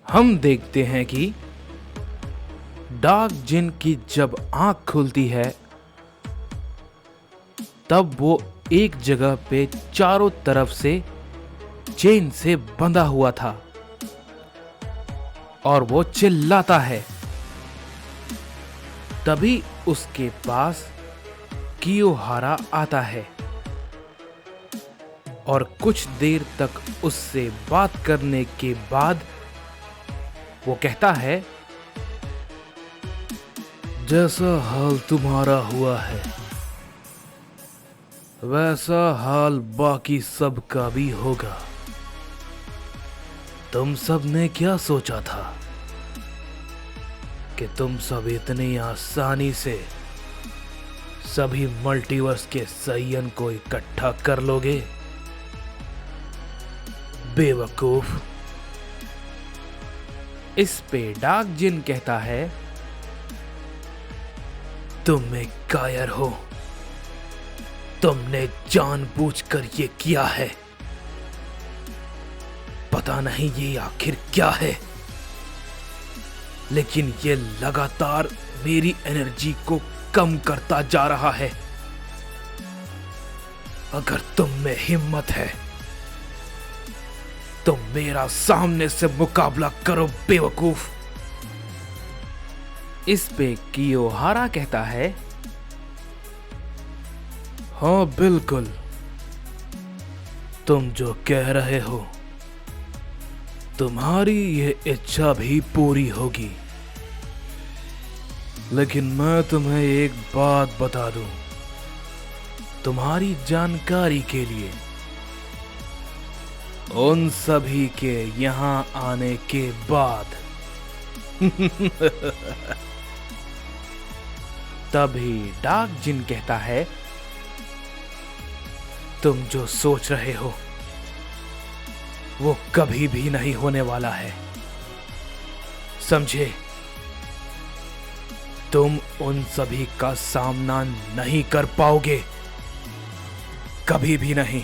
हम देखते हैं कि डार्क जिन की जब आंख खुलती है तब वो एक जगह पे चारों तरफ से चेन से बंधा हुआ था और वो चिल्लाता है। तभी उसके पास कियोहारा आता है और कुछ देर तक उससे बात करने के बाद वो कहता है, जैसा हाल तुम्हारा हुआ है वैसा हाल बाकी सब का भी होगा। तुम सब ने क्या सोचा था कि तुम सब इतनी आसानी से सभी मल्टीवर्स के सय्यन को इकट्ठा कर लोगे? बेवकूफ। इस पे डार्क जिन कहता है, तुम एक कायर हो, तुमने जानबूझकर ये किया है। पता नहीं ये आखिर क्या है, लेकिन ये लगातार मेरी एनर्जी को कम करता जा रहा है। अगर तुम में हिम्मत है तो मेरा सामने से मुकाबला करो बेवकूफ। इस पे कियोहारा कहता है, हाँ बिल्कुल, तुम जो कह रहे हो तुम्हारी ये इच्छा भी पूरी होगी, लेकिन मैं तुम्हें एक बात बता दूं तुम्हारी जानकारी के लिए। उन सभी के यहां आने के बाद तभी डार्क जिन कहता है, तुम जो सोच रहे हो वो कभी भी नहीं होने वाला है, समझे? तुम उन सभी का सामना नहीं कर पाओगे, कभी भी नहीं।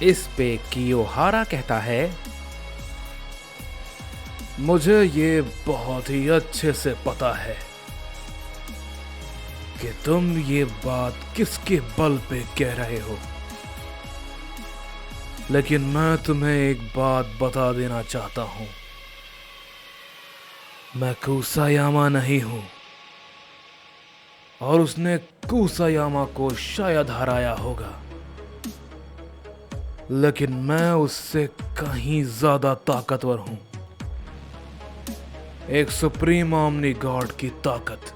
इस पे कियोहारा कहता है, मुझे ये बहुत ही अच्छे से पता है कि तुम ये बात किसके बल पे कह रहे हो, लेकिन मैं तुम्हें एक बात बता देना चाहता हूं। मैं कुसायामा नहीं हूं और उसने कुसायामा को शायद हराया होगा, लेकिन मैं उससे कहीं ज्यादा ताकतवर हूं। एक सुप्रीम ओमनी गॉड की ताकत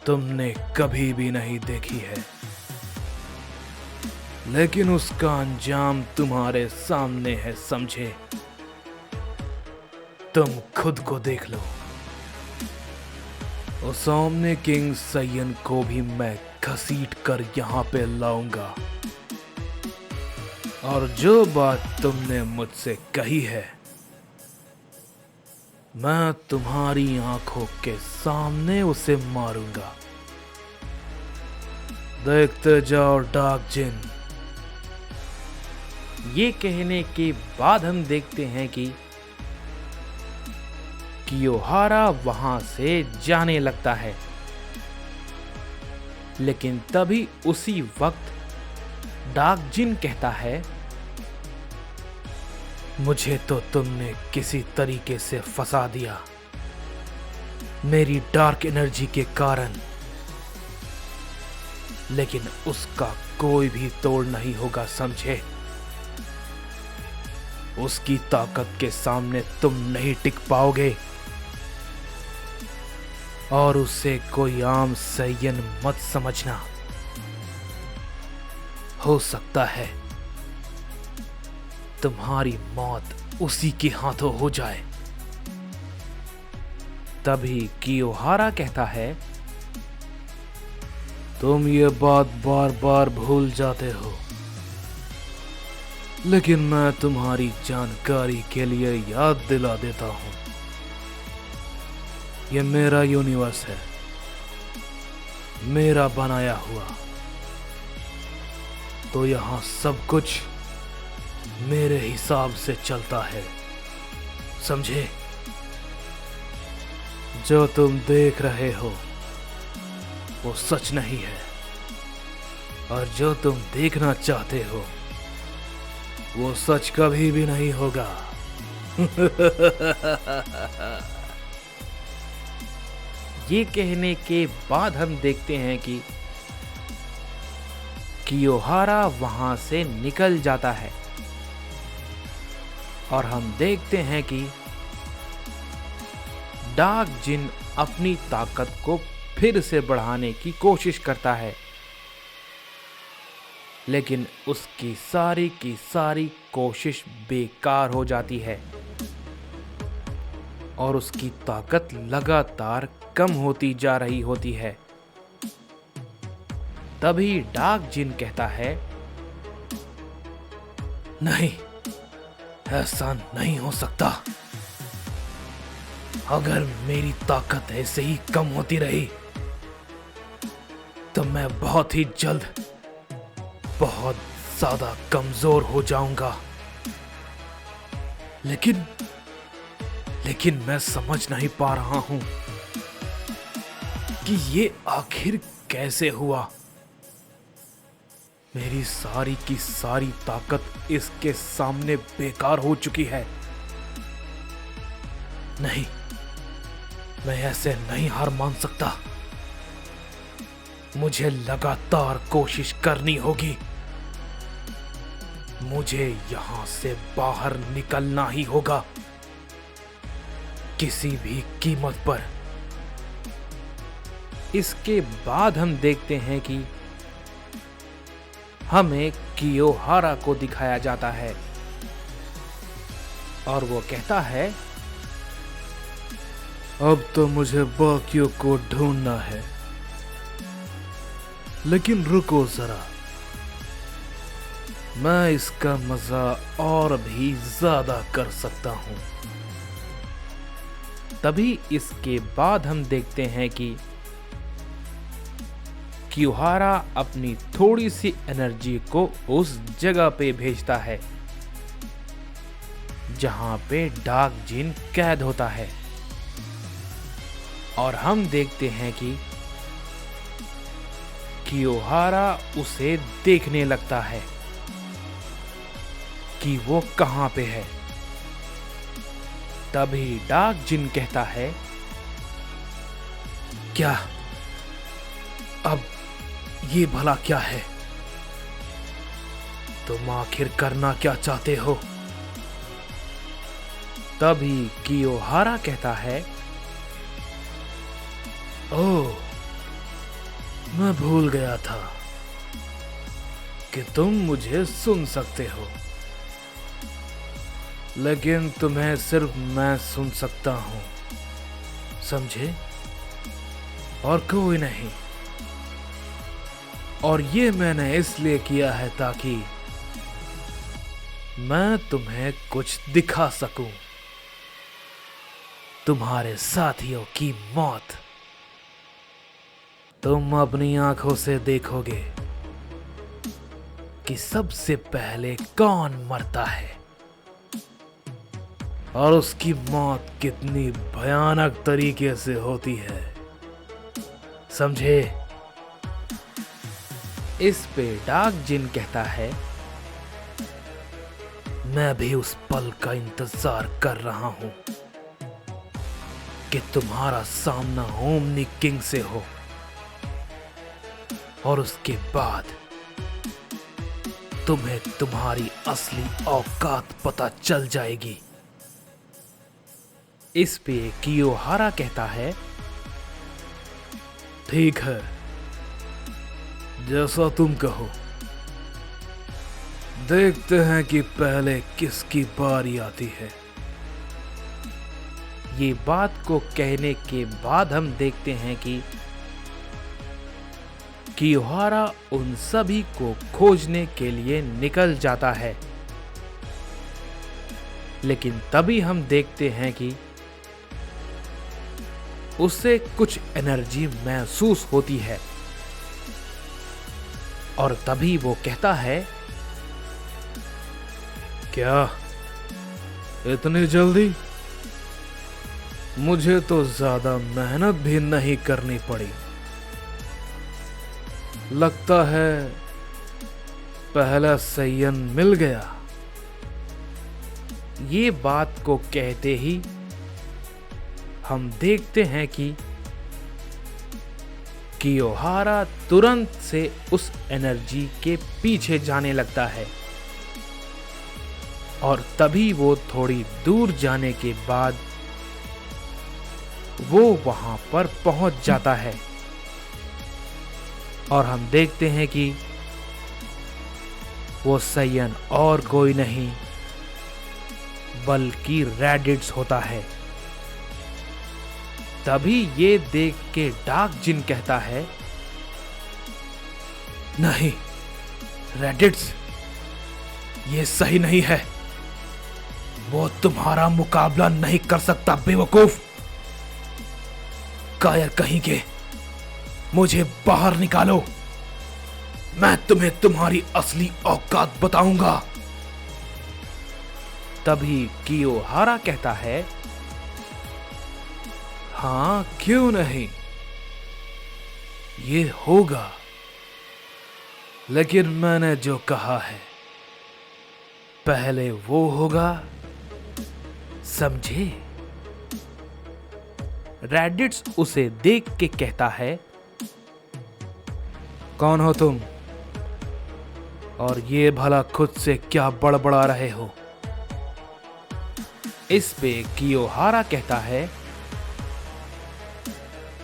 तुमने कभी भी नहीं देखी है, लेकिन उसका अंजाम तुम्हारे सामने है, समझे? तुम खुद को देख लो। उस ओमनी किंग सय्यन को भी मैं घसीट कर यहां पे लाऊंगा, और जो बात तुमने मुझसे कही है मैं तुम्हारी आंखों के सामने उसे मारूंगा। देखते जाओ डार्क जिन। ये कहने के बाद हम देखते हैं कि कियोहारा वहां से जाने लगता है, लेकिन तभी उसी वक्त डार्क जिन कहता है, मुझे तो तुमने किसी तरीके से फंसा दिया मेरी डार्क एनर्जी के कारण, लेकिन उसका कोई भी तोड़ नहीं होगा, समझे? उसकी ताकत के सामने तुम नहीं टिक पाओगे, और उसे कोई आम सय्यन मत समझना। हो सकता है तुम्हारी मौत उसी के हाथों हो जाए। तभी कियोहारा कहता है, तुम ये बात बार बार भूल जाते हो, लेकिन मैं तुम्हारी जानकारी के लिए याद दिला देता हूं। ये मेरा यूनिवर्स है, मेरा बनाया हुआ, तो यहां सब कुछ मेरे हिसाब से चलता है। समझे? जो तुम देख रहे हो वो सच नहीं है, और जो तुम देखना चाहते हो वो सच कभी भी नहीं होगा। ये कहने के बाद हम देखते हैं कि कियोहारा वहां से निकल जाता है और हम देखते हैं कि डार्क जिन अपनी ताकत को फिर से बढ़ाने की कोशिश करता है, लेकिन उसकी सारी की सारी कोशिश बेकार हो जाती है और उसकी ताकत लगातार कम होती जा रही होती है। तभी डार्क जिन कहता है, नहीं, ऐसा नहीं हो सकता। अगर मेरी ताकत ऐसे ही कम होती रही तो मैं बहुत ही जल्द बहुत ज्यादा कमजोर हो जाऊंगा। लेकिन मैं समझ नहीं पा रहा हूं कि ये आखिर कैसे हुआ। मेरी सारी की सारी ताकत इसके सामने बेकार हो चुकी है। नहीं, मैं ऐसे नहीं हार मान सकता। मुझे लगातार कोशिश करनी होगी। मुझे यहां से बाहर निकलना ही होगा, किसी भी कीमत पर। इसके बाद हम देखते हैं कि हमें कियोहारा को दिखाया जाता है और वो कहता है, अब तो मुझे बाकियों को ढूंढना है, लेकिन रुको जरा, मैं इसका मजा और भी ज्यादा कर सकता हूं। तभी इसके बाद हम देखते हैं कि कियोहारा अपनी थोड़ी सी एनर्जी को उस जगह पे भेजता है जहां पे डार्क जिन कैद होता है, और हम देखते हैं कि कियोहारा उसे देखने लगता है कि वो कहां पे है। तभी डार्क जिन कहता है, क्या? अब ये भला क्या है? तुम आखिर करना क्या चाहते हो? तभी कियोहारा कहता है, ओह, मैं भूल गया था कि तुम मुझे सुन सकते हो, लेकिन तुम्हें सिर्फ मैं सुन सकता हूं, समझे? और कोई नहीं। और ये मैंने इसलिए किया है ताकि मैं तुम्हें कुछ दिखा सकूं। तुम्हारे साथियों की मौत तुम अपनी आंखों से देखोगे कि सबसे पहले कौन मरता है और उसकी मौत कितनी भयानक तरीके से होती है, समझे? इस पे डार्क जिन कहता है, मैं भी उस पल का इंतजार कर रहा हूं कि तुम्हारा सामना ओमनी किंग से हो, और उसके बाद तुम्हें तुम्हारी असली औकात पता चल जाएगी। इस पे कियोहारा कहता है, ठीक है, जैसा तुम कहो। देखते हैं कि पहले किसकी बारी आती है। ये बात को कहने के बाद हम देखते हैं कि कियोहारा उन सभी को खोजने के लिए निकल जाता है, लेकिन तभी हम देखते हैं कि उसे कुछ एनर्जी महसूस होती है, और तभी वो कहता है, क्या इतनी जल्दी? मुझे तो ज्यादा मेहनत भी नहीं करनी पड़ी। लगता है पहला सैयन मिल गया। ये बात को कहते ही हम देखते हैं कि कियोहारा तुरंत से उस एनर्जी के पीछे जाने लगता है और तभी वो थोड़ी दूर जाने के बाद वो वहां पर पहुंच जाता है और हम देखते हैं कि वो सैयन और कोई नहीं बल्कि रैडिट्स होता है। तभी ये देख के डार्क जिन कहता है, नहीं रैडिट्स, ये सही नहीं है। वो तुम्हारा मुकाबला नहीं कर सकता बेवकूफ। कायर कहीं के, मुझे बाहर निकालो। मैं तुम्हें तुम्हारी असली औकात बताऊंगा। तभी कियोहारा कहता है, हाँ क्यों नहीं, ये होगा। लेकिन मैंने जो कहा है पहले वो होगा, समझे? रैडिट्स उसे देख के कहता है, कौन हो तुम और ये भला खुद से क्या बड़बड़ा रहे हो? इस पे कियोहारा कहता है,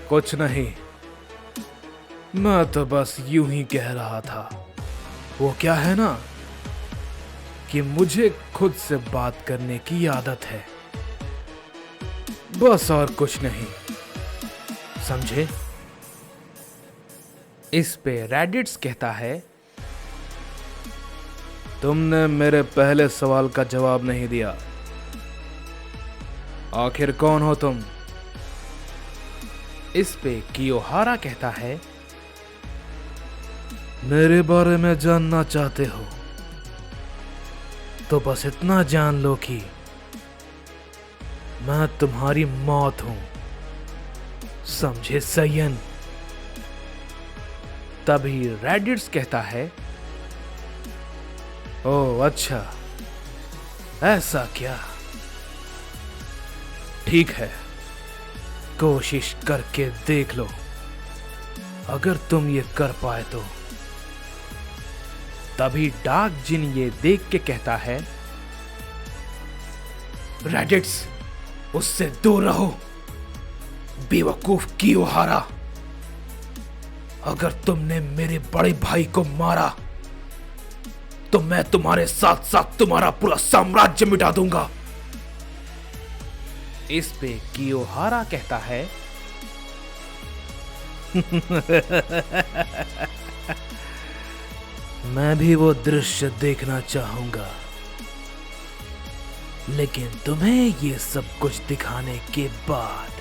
कुछ नहीं, मैं तो बस यूं ही कह रहा था। वो क्या है ना कि मुझे खुद से बात करने की आदत है, बस और कुछ नहीं, समझे? इस पे रैडिट्स कहता है, तुमने मेरे पहले सवाल का जवाब नहीं दिया। आखिर कौन हो तुम? इस पे कियोहारा कहता है, मेरे बारे में जानना चाहते हो तो बस इतना जान लो कि मैं तुम्हारी मौत हूं, समझे सैयन? तभी रैडिट्स कहता है, ओह अच्छा, ऐसा क्या? ठीक है, कोशिश करके देख लो। अगर तुम ये कर पाए तो। तभी डार्क जिन ये देख के कहता है, रैडिट्स, उससे दूर रहो, बेवकूफ कियोहारा। अगर तुमने मेरे बड़े भाई को मारा तो मैं तुम्हारे साथ साथ तुम्हारा पूरा साम्राज्य मिटा दूंगा। इस पे कियोहारा कहता है, मैं भी वो दृश्य देखना चाहूंगा, लेकिन तुम्हें ये सब कुछ दिखाने के बाद।